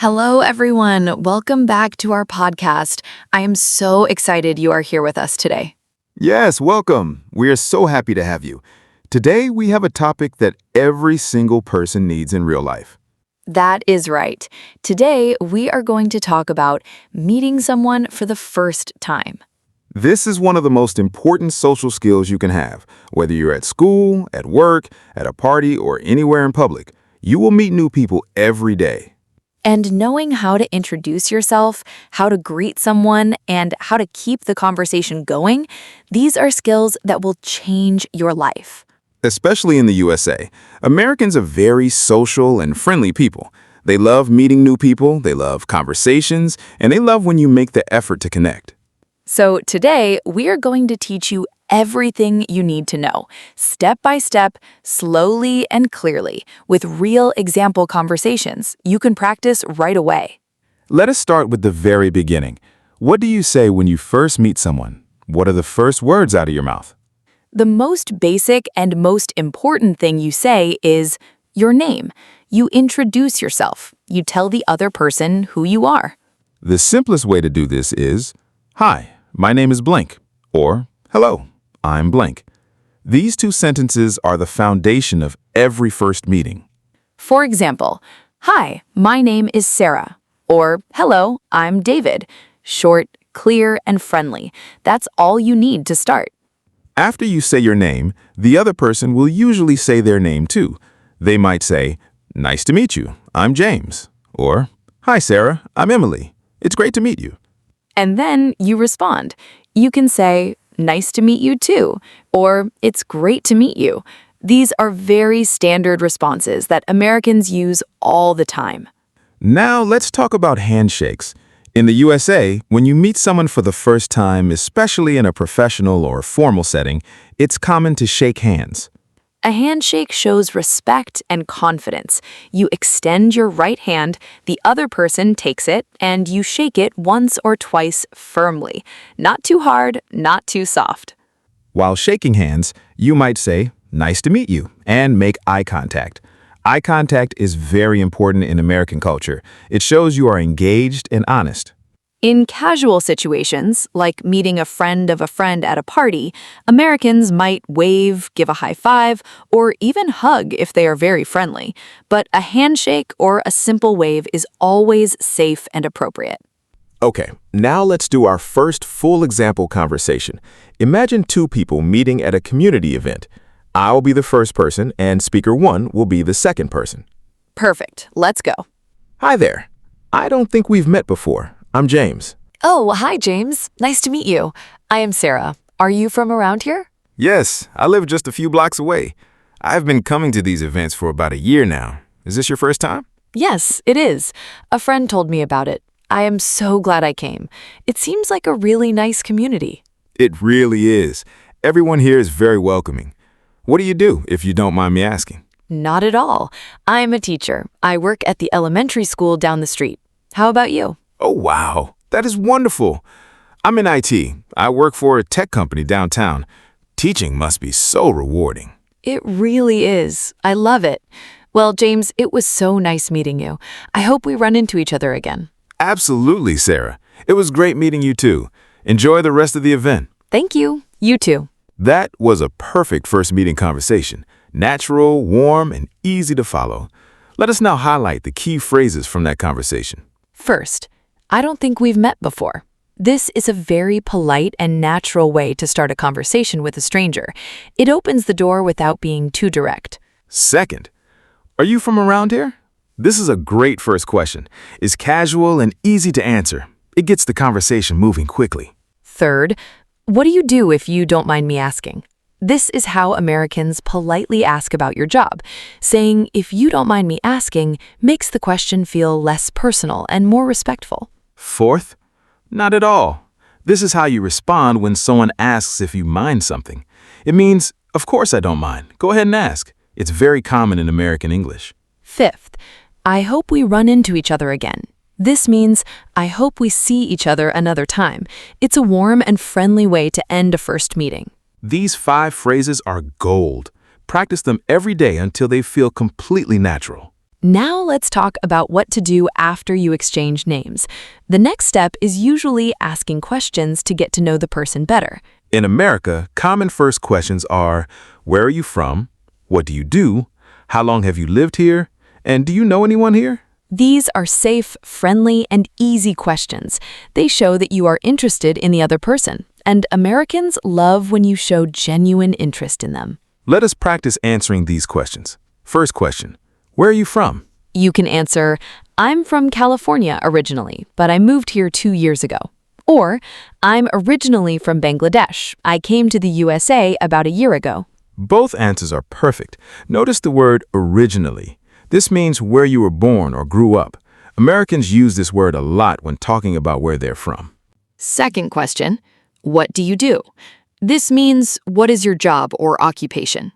Hello, everyone. Welcome back to our podcast. I am so excited you are here with us today. Yes, welcome. We are so happy to have you. Today, we have a topic that every single person needs in real life. That is right. Today, we are going to talk about meeting someone for the first time. This is one of the most important social skills you can have. Whether you're at school, at work, at a party, or anywhere in public, you will meet new people every day. And knowing how to introduce yourself, how to greet someone, and how to keep the conversation going, these are skills that will change your life. Especially in the USA, Americans are very social and friendly people. They love meeting new people, they love conversations, and they love when you make the effort to connect. So today, we are going to teach you everything you need to know, step by step, slowly and clearly, with real example conversations you can practice right away. Let us start with the very beginning. What do you say when you first meet someone? What are the first words out of your mouth? The most basic and most important thing you say is your name. You introduce yourself. You tell the other person who you are. The simplest way to do this is, "Hi, my name is blank," or "Hello, I'm blank." These two sentences are the foundation of every first meeting. For example, "Hi, my name is Sarah," or "Hello, I'm David." Short, clear, and friendly. That's all you need to start. After you say your name, the other person will usually say their name too. They might say, "Nice to meet you, I'm James," or "Hi, Sarah, I'm Emily. It's great to meet you." And then you respond. You can say, "Nice to meet you too," or "It's great to meet you." These are very standard responses that Americans use all the time. Now let's talk about handshakes. In the USA, when you meet someone for the first time, especially in a professional or formal setting, it's common to shake hands. A handshake shows respect and confidence. You extend your right hand, the other person takes it, and you shake it once or twice firmly. Not too hard, not too soft. While shaking hands, you might say, "Nice to meet you," and make eye contact. Eye contact is very important in American culture. It shows you are engaged and honest. In casual situations, like meeting a friend of a friend at a party, Americans might wave, give a high five, or even hug if they are very friendly. But a handshake or a simple wave is always safe and appropriate. Okay, now let's do our first full example conversation. Imagine two people meeting at a community event. I'll be the first person, and speaker one will be the second person. Perfect. Let's go. Hi there. I don't think we've met before. I'm James. Oh, hi, James. Nice to meet you. I am Sarah. Are you from around here? Yes, I live just a few blocks away. I've been coming to these events for about a year now. Is this your first time? Yes, it is. A friend told me about it. I am so glad I came. It seems like a really nice community. It really is. Everyone here is very welcoming. What do you do, if you don't mind me asking? Not at all. I'm a teacher. I work at the elementary school down the street. How about you? Oh, wow. That is wonderful. I'm in IT. I work for a tech company downtown. Teaching must be so rewarding. It really is. I love it. Well, James, it was so nice meeting you. I hope we run into each other again. Absolutely, Sarah. It was great meeting you too. Enjoy the rest of the event. Thank you. You too. That was a perfect first meeting conversation. Natural, warm, and easy to follow. Let us now highlight the key phrases from that conversation. First, I don't think we've met before. This is a very polite and natural way to start a conversation with a stranger. It opens the door without being too direct. Second, are you from around here? This is a great first question. It's casual and easy to answer. It gets the conversation moving quickly. Third, what do you do if you don't mind me asking? This is how Americans politely ask about your job. Saying, "if you don't mind me asking," makes the question feel less personal and more respectful. Fourth, not at all. This is how you respond when someone asks if you mind something. It means, "Of course I don't mind. Go ahead and ask." It's very common in American English. Fifth, I hope we run into each other again. This means, I hope we see each other another time. It's a warm and friendly way to end a first meeting. These 5 phrases are gold. Practice them every day until they feel completely natural. Now let's talk about what to do after you exchange names. The next step is usually asking questions to get to know the person better. In America, common first questions are, where are you from? What do you do? How long have you lived here? And do you know anyone here? These are safe, friendly, and easy questions. They show that you are interested in the other person, and Americans love when you show genuine interest in them. Let us practice answering these questions. First question, where are you from? You can answer, I'm from California originally, but I moved here 2 years ago. Or, I'm originally from Bangladesh. I came to the USA about a year ago. Both answers are perfect. Notice the word originally. This means where you were born or grew up. Americans use this word a lot when talking about where they're from. Second question, what do you do? This means, what is your job or occupation?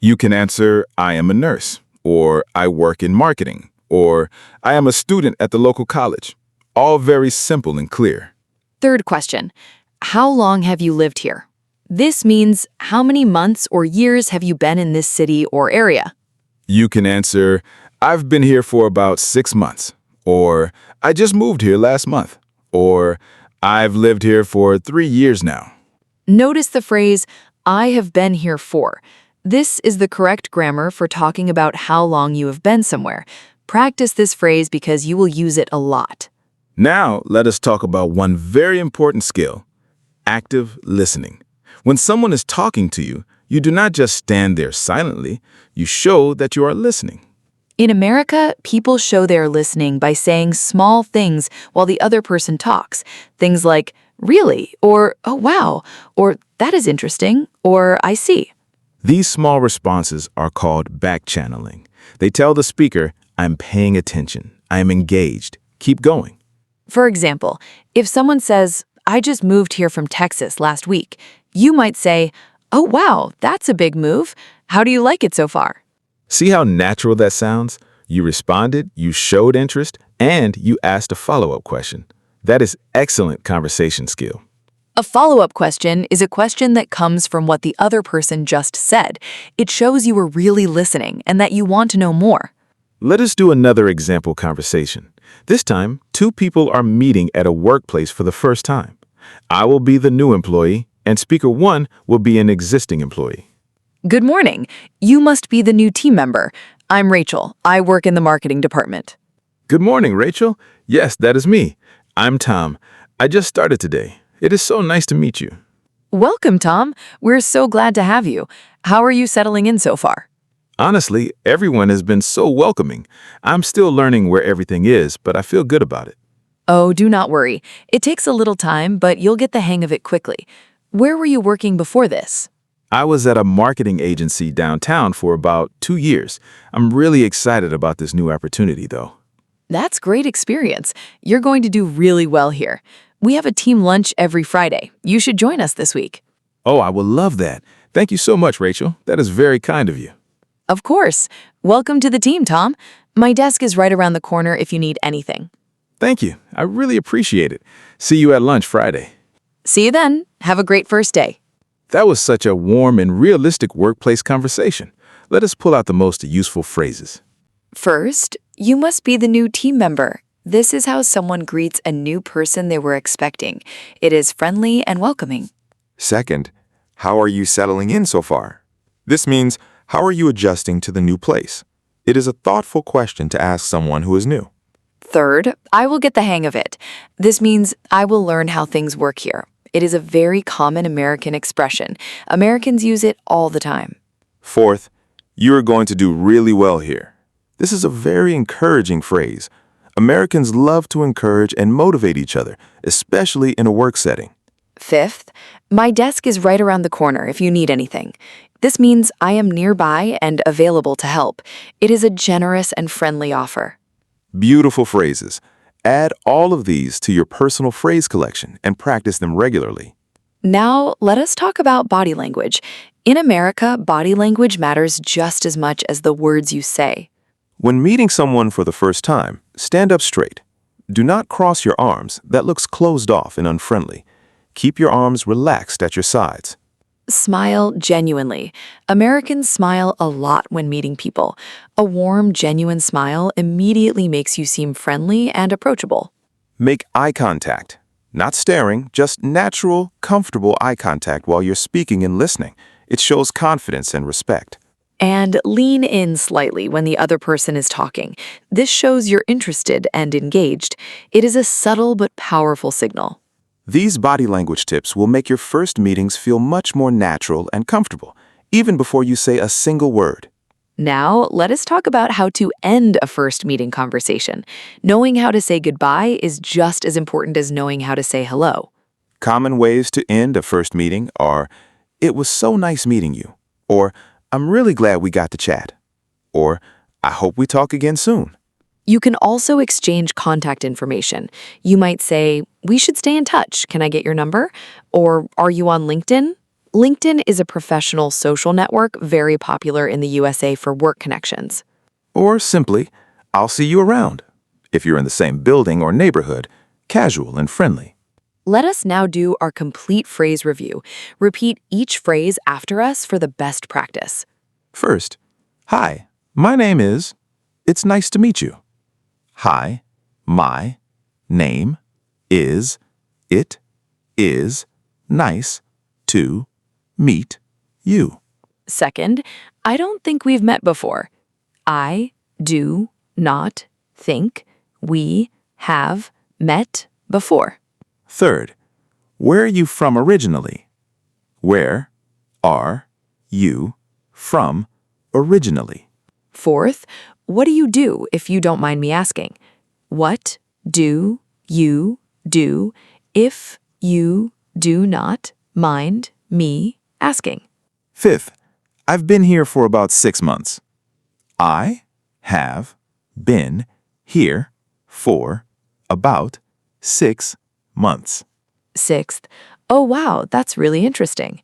You can answer, I am a nurse, or I work in marketing, or I am a student at the local college. All very simple and clear. Third question, how long have you lived here? This means, how many months or years have you been in this city or area? You can answer, I've been here for about 6 months, or I just moved here last month, or I've lived here for 3 years now. Notice the phrase, I have been here for. This is the correct grammar for talking about how long you have been somewhere. Practice this phrase because you will use it a lot. Now, let us talk about one very important skill, active listening. When someone is talking to you, you do not just stand there silently, you show that you are listening. In America, people show they are listening by saying small things while the other person talks. Things like, really, or oh wow, or that is interesting, or I see. These small responses are called back-channeling. They tell the speaker, I'm paying attention, I am engaged, keep going. For example, if someone says, I just moved here from Texas last week, you might say, oh wow, that's a big move. How do you like it so far? See how natural that sounds? You responded, you showed interest, and you asked a follow-up question. That is excellent conversation skill. A follow-up question is a question that comes from what the other person just said. It shows you were really listening and that you want to know more. Let us do another example conversation. This time, 2 people are meeting at a workplace for the first time. I will be the new employee, and speaker 1 will be an existing employee. Good morning. You must be the new team member. I'm Rachel. I work in the marketing department. Good morning, Rachel. Yes, that is me. I'm Tom. I just started today. It is so nice to meet you. Welcome, Tom. We're so glad to have you. How are you settling in so far? Honestly, everyone has been so welcoming. I'm still learning where everything is, but I feel good about it. Oh, do not worry. It takes a little time, but you'll get the hang of it quickly. Where were you working before this? I was at a marketing agency downtown for about 2 years. I'm really excited about this new opportunity, though. That's great experience. You're going to do really well here. We have a team lunch every Friday. You should join us this week. Oh, I would love that. Thank you so much, Rachel. That is very kind of you. Of course. Welcome to the team, Tom. My desk is right around the corner if you need anything. Thank you. I really appreciate it. See you at lunch Friday. See you then. Have a great first day. That was such a warm and realistic workplace conversation. Let us pull out the most useful phrases. First, you must be the new team member. This is how someone greets a new person they were expecting. It is friendly and welcoming. Second, how are you settling in so far? This means, how are you adjusting to the new place? It is a thoughtful question to ask someone who is new. Third, I will get the hang of it. This means I will learn how things work here. It is a very common American expression. Americans use it all the time. Fourth, you are going to do really well here. This is a very encouraging phrase. Americans love to encourage and motivate each other, especially in a work setting. Fifth, my desk is right around the corner if you need anything. This means I am nearby and available to help. It is a generous and friendly offer. Beautiful phrases. Add all of these to your personal phrase collection and practice them regularly. Now, let us talk about body language. In America, body language matters just as much as the words you say. When meeting someone for the first time, stand up straight. Do not cross your arms. That looks closed off and unfriendly. Keep your arms relaxed at your sides. Smile genuinely. Americans smile a lot when meeting people. A warm, genuine smile immediately makes you seem friendly and approachable. Make eye contact. Not staring, just natural, comfortable eye contact while you're speaking and listening. It shows confidence and respect. And lean in slightly when the other person is talking. This shows you're interested and engaged. It is a subtle but powerful signal. These body language tips will make your first meetings feel much more natural and comfortable, even before you say a single word. Now, let us talk about how to end a first meeting conversation. Knowing how to say goodbye is just as important as knowing how to say hello. Common ways to end a first meeting are, "It was so nice meeting you," or "I'm really glad we got to chat," or "I hope we talk again soon." You can also exchange contact information. You might say, "We should stay in touch. Can I get your number?" Or, "Are you on LinkedIn?" LinkedIn is a professional social network very popular in the USA for work connections. Or simply, "I'll see you around," if you're in the same building or neighborhood, casual and friendly. Let us now do our complete phrase review. Repeat each phrase after us for the best practice. First, "Hi, my name is," "It's nice to meet you." Hi, my name is, it is nice to meet you. Second, I don't think we've met before. I do not think we have met before. Third, where are you from originally? Where are you from originally? Fourth, what do you do if you don't mind me asking? What do you do if you do not mind me asking? Fifth, I've been here for about 6 months. I have been here for about 6 months. Sixth, oh wow, that's really interesting.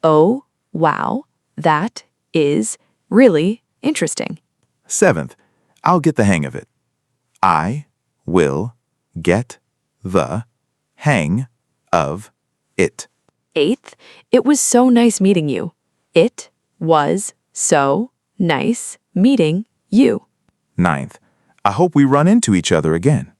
Oh wow, that is really interesting. Seventh, I'll get the hang of it. I will get the hang of it. Eighth, it was so nice meeting you. It was so nice meeting you. Ninth, I hope we run into each other again.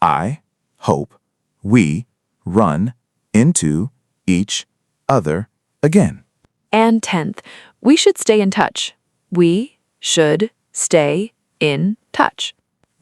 I hope we run into each other again. And 10th, we should stay in touch. We should stay in touch.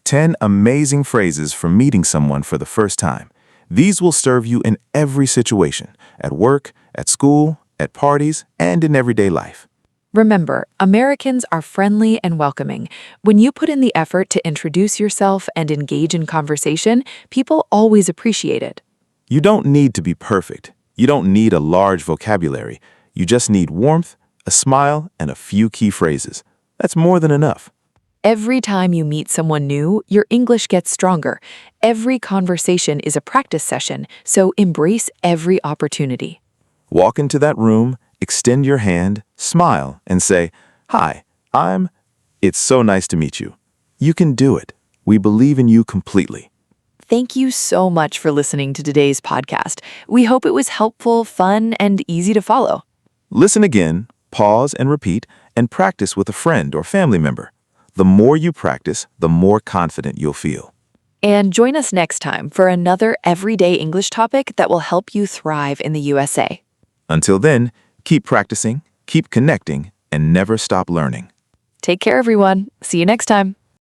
10 amazing phrases for meeting someone for the first time. These will serve you in every situation, at work, at school, at parties, and in everyday life. Remember, Americans are friendly and welcoming. When you put in the effort to introduce yourself and engage in conversation, people always appreciate it. You don't need to be perfect. You don't need a large vocabulary. You just need warmth, a smile, and a few key phrases. That's more than enough. Every time you meet someone new, your English gets stronger. Every conversation is a practice session, so embrace every opportunity. Walk into that room, extend your hand, smile, and say, "Hi, it's so nice to meet you." You can do it. We believe in you completely. Thank you so much for listening to today's podcast. We hope it was helpful, fun, and easy to follow. Listen again, pause and repeat, and practice with a friend or family member. The more you practice, the more confident you'll feel. And join us next time for another everyday English topic that will help you thrive in the USA. Until then, keep practicing, keep connecting, and never stop learning. Take care, everyone. See you next time.